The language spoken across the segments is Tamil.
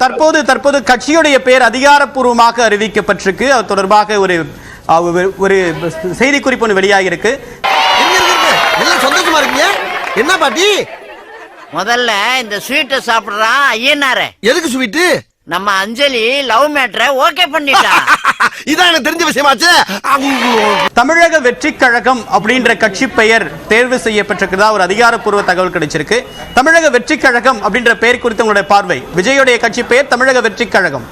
தற்போது கட்சியுடைய பெயர் அதிகாரப்பூர்வமாக அறிவிக்கப்பட்டிருக்கு. அது தொடர்பாக ஒரு செய்தி குறிப்பு ஒன்று வெளியாகி இருக்கு. சந்தோஷமா இருக்கீங்க? என்ன பாட்டி? முதல்ல இந்த ஸ்வீட்டை சாப்பிடுறான் ஐயனாரே. எதுக்கு ஸ்வீட்டு? நம்ம அஞ்சலி லவ் மேட்டரை ஓகே பண்ணிட்டா. இதான் எனக்கு தெரிஞ்ச விஷயமாச்சு. தமிழக வெற்றி கழகம் அப்படின்ற கட்சி பெயர் தேர்வு செய்யப்பட்டிருக்கிறதா ஒரு அதிகாரப்பூர்வ தகவல் கிடைச்சிருக்கு. தமிழக வெற்றி கழகம் அப்படின்ற பெயர் குறித்து உங்களுடைய பார்வை? விஜயோடைய கட்சி பெயர் தமிழக வெற்றி கழகம்.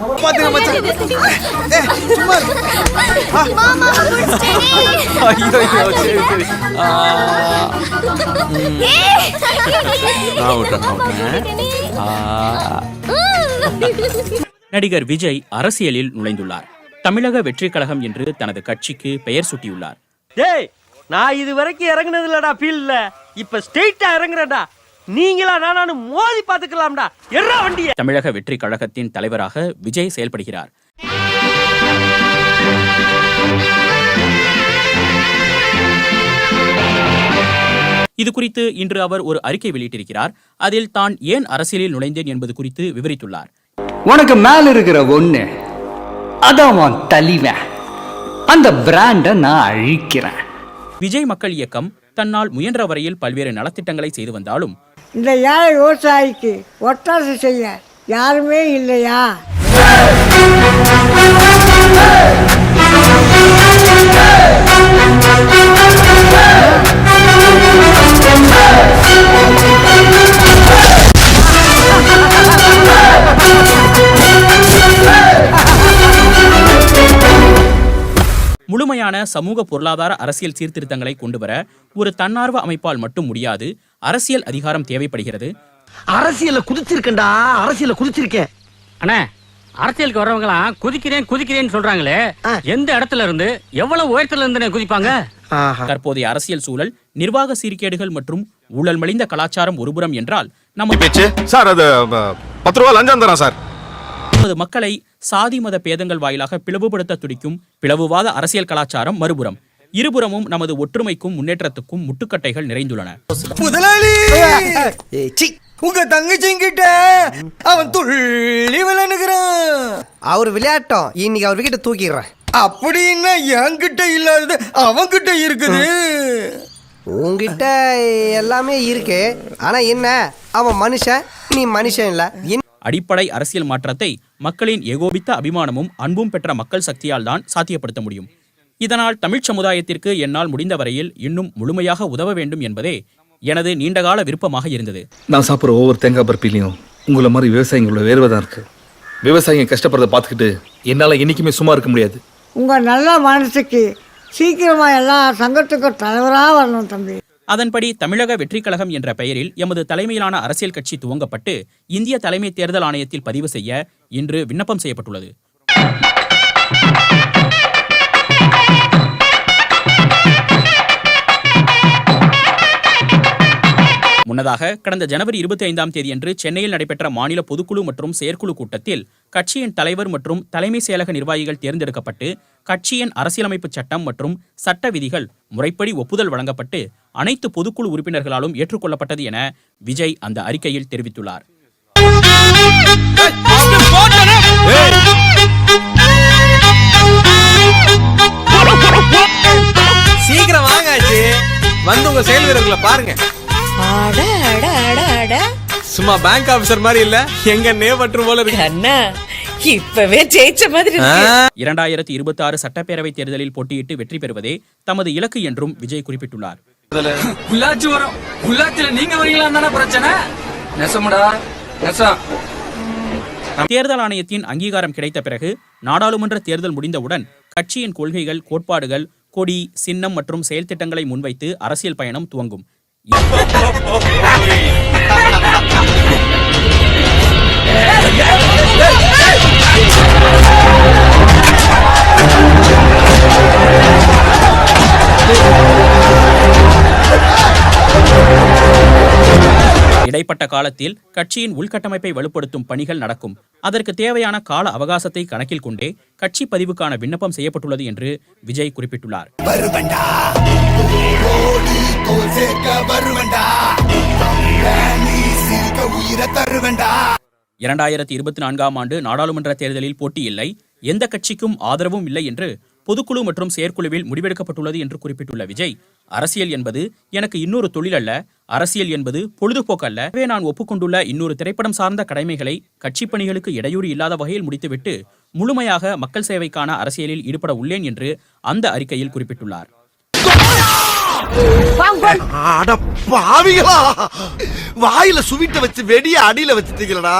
நடிகர் விஜய் அரசியலில் நுழைந்துள்ளார். தமிழக வெற்றி கழகம் என்று தனது கட்சிக்கு பெயர் சூட்டியுள்ளார். டேய், நான் இது வரைக்கும் இறங்குனது இல்லடா ஃபீல்ட்ல. இப்ப ஸ்ட்ரெயிட்டா இறங்குறடா. நீங்களா நானும் மோதி பாத்துக்கலாம்டா. எறா வண்டிய. தமிழக வெற்றி கழகத்தின் தலைவராக விஜய் செயல்படுகிறார். இது குறித்து இன்று அவர் ஒரு அறிக்கை வெளியிட்டிருக்கிறார். அதில் தான் ஏன் அரசியலில் நுழைந்தேன் என்பது குறித்து விவரித்துள்ளார். உனக்கு மேல இருக்கிற ஒண்ணு அதான் தலைவன். அந்த பிராண்ட நான் அழிக்கிறேன். விஜய் மக்கள் இயக்கம் தன்னால் முயன்ற வரையில் பல்வேறு நலத்திட்டங்களை செய்து வந்தாலும் இந்த ஏழை விவசாயிக்கு ஒத்தாசை செய்ய யாருமே இல்லையா? முழுமையான சமூக பொருளாதார அரசியல் சீர்திருத்தங்களை கொண்டுவர ஒரு தன்னார்வ அமைப்பால் மட்டும் முடியாது. அரசியல் அதிகாரம் தேவைப்படுகிறது. அரசியல்ல குதிச்சிருக்கேன்டா. அரசியல்ல குதிச்சிருக்கேன். அண்ணா, அரசியலுக்கு வரவங்களாம் குதிக்கிறேன்னு சொல்றாங்களே, எந்த இடத்துல இருந்து எவ்வளவு உயரத்துல இருந்து குதிப்பாங்க? தற்போதைய அரசியல் சூழல், நிர்வாக சீர்கேடுகள் மற்றும் ஊழல் மலிந்த கலாச்சாரம் ஒருபுறம் என்றால் நமது மக்களை சாதி மத பேதங்கள் வாயிலாக பிளவுபடுத்த துடிக்கும் பிளவுவாத அரசியல் கலாச்சாரம் மறுபுறம். இருபுறமும் நமது ஒற்றுமைக்கும் முன்னேற்றத்துக்கும் முட்டுக்கட்டைகள் நிறைந்துள்ளன. உங்க தங்கச்சிங்கிட்ட அவன் துள்ளி விளையாடுகிறான். அவர் விளையாட்டம் இன்னைக்கு அவர் கிட்ட தூக்கிடுறேன். அப்படின்னா என்கிட்ட இல்லாதது அவன்கிட்ட இருக்குது. உன்கிட்ட எல்லாமே இருக்கு. ஆனா என்ன, அவன் மனுஷன், நீ மனுஷன் இல்ல. அடிப்படை அரசியல் மாற்றத்தை மக்களின் ஏகோபித்த அபிமானமும் அன்பும் பெற்ற மக்கள் சக்தியால் தான் சாத்தியப்படுத்த முடியும். இதனால் தமிழ் சமுதாயத்திற்கு என்னால் முடிந்த வரையில் இன்னும் முழுமையாக உதவ வேண்டும் என்பதே எனது நீண்டகால விருப்பமாக இருந்தது. நான் சாப்பிட்ற ஒவ்வொரு தேங்காய் பருப்பிலையும் உங்களை மாதிரி விவசாயிகளோட வேர்வை தான் இருக்கு. விவசாயிங்க கஷ்டப்படுறத பார்த்துக்கிட்டு என்னால் என்னைக்குமே சும்மா இருக்க முடியாது. உங்க நல்ல மனசுக்கு சீக்கிரமா எல்லா சங்கத்துக்கும் தலைவரா வரணும் தம்பி. அதன்படி தமிழக வெற்றி கழகம் என்ற பெயரில் எமது தலைமையிலான அரசியல் கட்சி துவங்கப்பட்டு இந்திய தலைமை தேர்தல் ஆணையத்தில் பதிவு செய்ய இன்று விண்ணப்பம் செய்யப்பட்டுள்ளது. முன்னதாக கடந்த ஜனவரி 25ஆம் தேதியன்று சென்னையில் நடைபெற்ற மாநில பொதுக்குழு மற்றும் செயற்குழு கூட்டத்தில் கட்சியின் தலைவர் மற்றும் தலைமை செயலக நிர்வாகிகள் தேர்ந்தெடுக்கப்பட்டு கட்சியின் அரசியலமைப்பு சட்டம் மற்றும் சட்ட விதிகள் முறைப்படி ஒப்புதல் வழங்கப்பட்டு அனைத்து பொதுக்குழு உறுப்பினர்களாலும் ஏற்றுக்கொள்ளப்பட்டது என விஜய் அந்த அறிக்கையில் தெரிவித்துள்ளார். சீக்கிரம் வாங்காச்சு, வந்து உங்க செயல் வீரர்களை பாருங்க. சும்மா பேங்க் ஆபீசர் மாதிரி இல்ல, எங்க நேவற்று போல இருக்கு. அண்ணா இப்பவே ஜெயிச்ச மாதிரி இருக்கு. 2026 சட்டப்பேரவை தேர்தலில் போட்டியிட்டு வெற்றி பெறுவதே தமது இலக்கு என்றும் விஜய் குறிப்பிட்டுள்ளார். உள்ளாட்சி வரும், உள்ளாட்சியில நீங்க வரீங்களா பிரச்சனை. தேர்தல் ஆணையத்தின் அங்கீகாரம் கிடைத்த பிறகு நாடாளுமன்ற தேர்தல் முடிந்தவுடன் கட்சியின் கொள்கைகள், கோட்பாடுகள், கொடி, சின்னம் மற்றும் செயல் திட்டங்களை முன்வைத்து அரசியல் பயணம் துவங்கும். இடைப்பட்ட காலத்தில் கட்சியின் உள்கட்டமைப்பை வலுப்படுத்தும் பணிகள் நடக்கும். அதற்கு தேவையான கால அவகாசத்தை கணக்கில் கொண்டே கட்சி பதிவுக்கான விண்ணப்பம் செய்யப்பட்டுள்ளது என்று விஜய் குறிப்பிட்டுள்ளார். உயிரை தருவேண்டா. 2024ஆம் ஆண்டு நாடாளுமன்ற தேர்தலில் போட்டியில்லை, எந்த கட்சிக்கும் ஆதரவும் இல்லை என்று பொதுக்குழு மற்றும் செயற்குழுவில் முடிவெடுக்கப்பட்டுள்ளது என்று குறிப்பிட்டுள்ள விஜய், அரசியல் என்பது எனக்கு இன்னொரு தொழில் அல்ல, அரசியல் என்பது பொழுதுபோக்கு அல்ல. எனவே நான் ஒப்புக்கொண்டுள்ள இன்னொரு திரைப்படம் சார்ந்த கடமைகளை கட்சி பணிகளுக்கு இடையூறு இல்லாத வகையில் முடித்துவிட்டு முழுமையாக மக்கள் சேவைக்கான அரசியலில் ஈடுபட உள்ளேன் என்று அந்த அறிக்கையில் குறிப்பிட்டுள்ளார். வாயில சுவிட்ட வச்சு வெடிய அடியில வச்சுட்டீங்களா?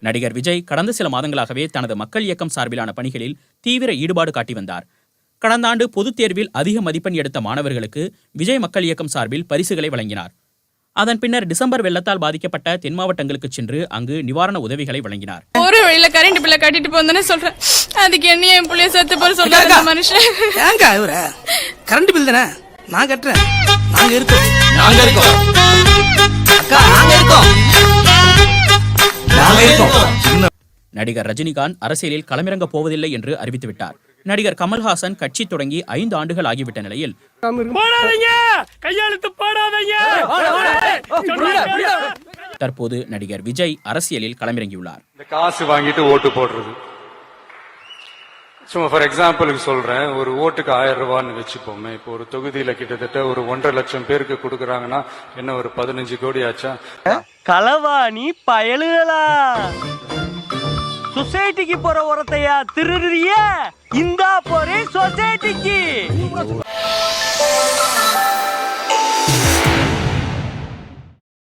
நடிகர் விஜய் கடந்த சில மாதங்களாகவே தனது மக்கள் இயக்கம் சார்பிலான பணிகளில் தீவிர ஈடுபாடு காட்டி வந்தார். கடந்த ஆண்டு பொதுத் தேர்வில் அதிக மதிப்பெண் எடுத்த மாணவர்களுக்கு விஜய் மக்கள் இயக்கம் சார்பில் பரிசுகளை வழங்கினார். அதன் பின்னர் டிசம்பர் வெள்ளத்தால் பாதிக்கப்பட்ட தென் மாவட்டங்களுக்கு சென்று அங்கு நிவாரண உதவிகளை வழங்கினார். ஒரு வழியில கரண்ட் பில்ல கட்டிட்டு போந்தேன்னு சொல்றேன், அதுக்கு என்ன என் புள்ளைய சத்து போற சொல்றாங்க மனுஷன். ஏங்க இவர கரண்ட் பில் தானே நான் கட்டுறேன். நாங்க இருக்கோம் அக்கா, நாங்க இருக்கோம். நடிகர் ரஜினிகாந்த் அரசியலில் களமிறங்க போவதில்லை என்று அறிவித்துவிட்டார். நடிகர் கமல்ஹாசன் கட்சி தொடங்கி 5 ஆண்டுகள் ஆகிவிட்ட நிலையில் தற்போது நடிகர் விஜய் அரசியலில் களமிறங்கியுள்ளார். காசு வாங்கிட்டு ஓட்டு போடுறது, சும்மா ஃபார் எக்ஸாம்பிளுக்கு சொல்றேன், ஒரு ஓட்டுக்கு 1000 ரூபான்னு வச்சுப்போமே. இப்போ ஒரு தொகுதியில கிட்டத்தட்ட ஒரு 1.5 லட்சம் பேருக்கு கொடுக்கறாங்கன்னா என்ன ஒரு 15 கோடி ஆச்சா? களவாணி பயலுகளா, சொசைட்டிக்கு போற உரத்தையா திருடுறிய? இந்தா போறேன் சொசைட்டிக்கு.